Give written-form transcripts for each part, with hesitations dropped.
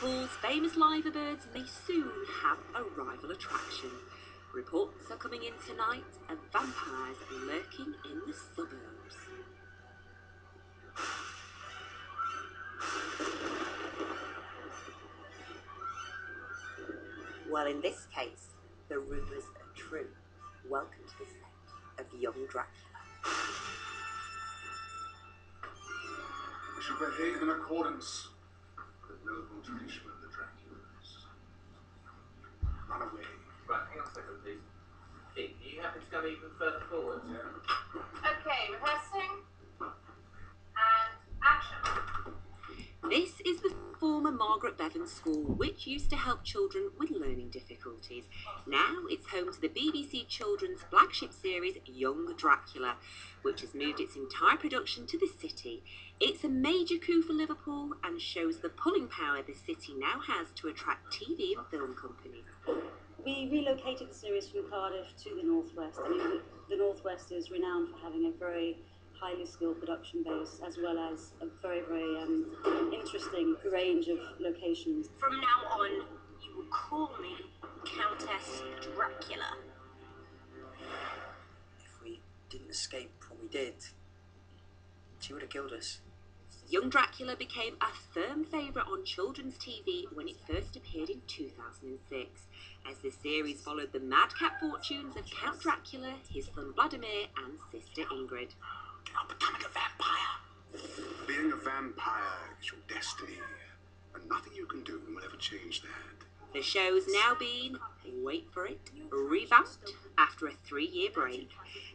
Liverpool's famous liverbirds may soon have a rival attraction. Reports are coming in tonight of vampires lurking in the suburbs. Well, in this case, the rumours are true. Welcome to the set of Yound Dracula. We should behave in accordance with the noble tradition of the Draculas. Run away. Right, hang on a second, please. Pete, are you happy to go even further forward? Yeah. Okay, rehearsing. And action. This is the former Margaret Bevan School, which used to help children with learning difficulties. Now it's home to the BBC Children's flagship series, Yound Dracula, which has moved its entire production to the city. It's a major coup for Liverpool and shows the pulling power the city now has to attract TV and film companies. We relocated the series from Cardiff to the Northwest. I mean, the Northwest is renowned for having a very highly skilled production base, as well as a very, very interesting range of locations. From now on, you will call me Countess Dracula. If we didn't escape when we did, she would have killed us. Yound Dracula became a firm favourite on children's TV when it first appeared in 2006, as the series followed the madcap fortunes of Count Dracula, his son Vladimir and sister Ingrid. I'm becoming a vampire. Being a vampire is your destiny, and nothing you can do will ever change that. The show's now been, wait for it, revamped after a 3-year break.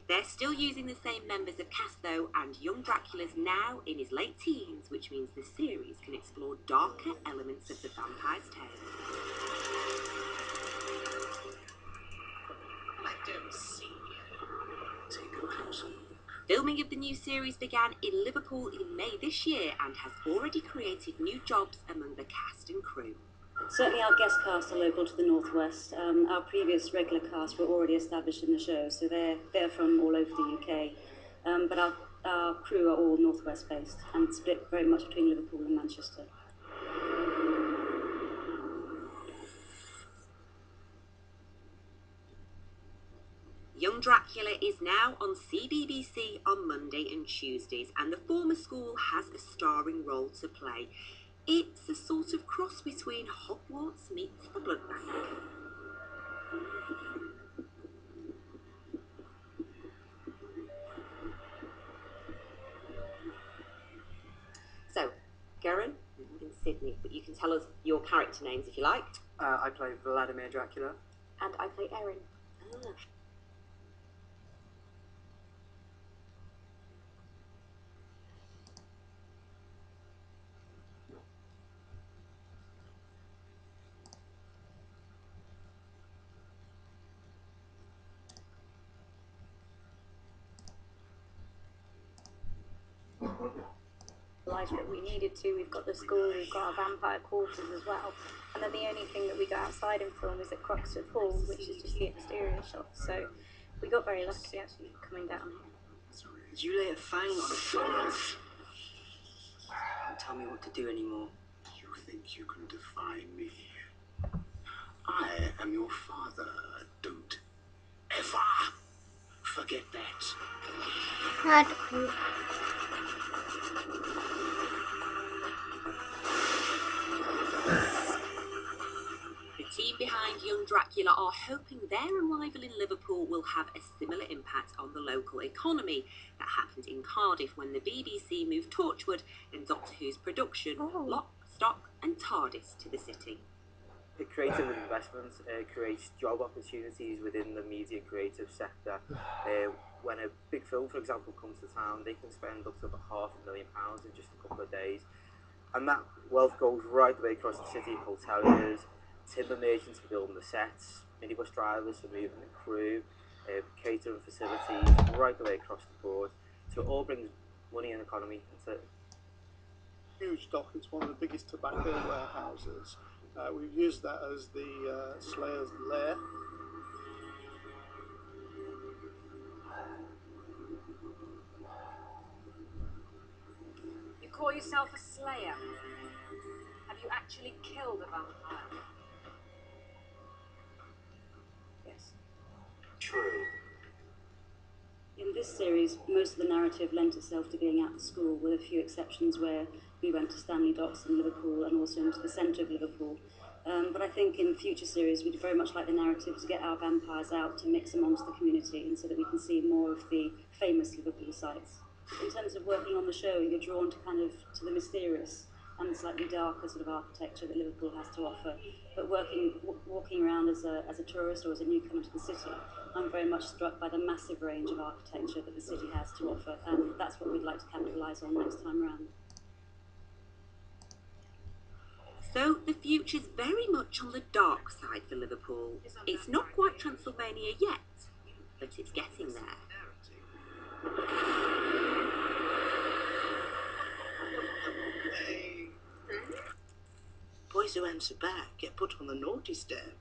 They're still using the same members of cast though, and Yound Dracula's now in his late teens, which means the series can explore darker elements of the vampire's tale. I don't see you. Take a closer look. Filming of the new series began in Liverpool in May this year and has already created new jobs among the cast and crew. Certainly our guest cast are local to the Northwest. Our previous regular cast were already established in the show, so they're from all over the UK. But our crew are all Northwest based and split very much between Liverpool and Manchester. Yound Dracula is now on CBBC on Monday and Tuesdays, and the former school has a starring role to play. It's a sort of cross between Hogwarts meets the Blood Bank. So, Garen in Sydney, but you can tell us your character names if you like. I play Vladimir Dracula. And I play Erin. Like that we needed to. We've got the school, we've got our vampire quarters as well, and then the only thing that we go outside and film is at Croxford Hall, which is just the exterior shots. So we got very lucky actually coming down here. Did you lay a fang on a child? Don't tell me what to do anymore. You think you can defy me? I am your father. Don't ever forget that. The team behind Yound Dracula are hoping their arrival in Liverpool will have a similar impact on the local economy that happened in Cardiff when the BBC moved Torchwood and Doctor Who's production, Lock, Stock and TARDIS to the city. The creative investment creates job opportunities within the media creative sector. When a big film, for example, comes to town, they can spend up to £500,000 in just a couple of days. And that wealth goes right the way across the city. Hoteliers, timber merchants for building the sets, minibus drivers for moving the crew, catering facilities, right the way across the board. So it all brings money and economy into huge dock. It's one of the biggest tobacco warehouses. We've used that as the Slayer's lair. You call yourself a slayer? Have Have you actually killed a vampire? Yes. True. In this series, most of the narrative lent itself to being at the school, with a few exceptions where we went to Stanley Docks in Liverpool and also into the centre of Liverpool. But I think in future series, we'd very much like the narrative to get our vampires out to mix amongst the community, and so that we can see more of the famous Liverpool sites. In terms of working on the show, you're drawn to to the mysterious and the slightly darker sort of architecture that Liverpool has to offer. But walking around as a tourist or as a newcomer to the city, I'm very much struck by the massive range of architecture that the city has to offer, and that's what we'd like to capitalise on next time round. So the future's very much on the dark side for Liverpool. It's not quite Transylvania yet, but it's getting there. Boys who answer back get put on the naughty step.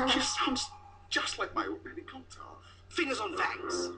She sounds just like my old Lady Clotard. Fingers on facts.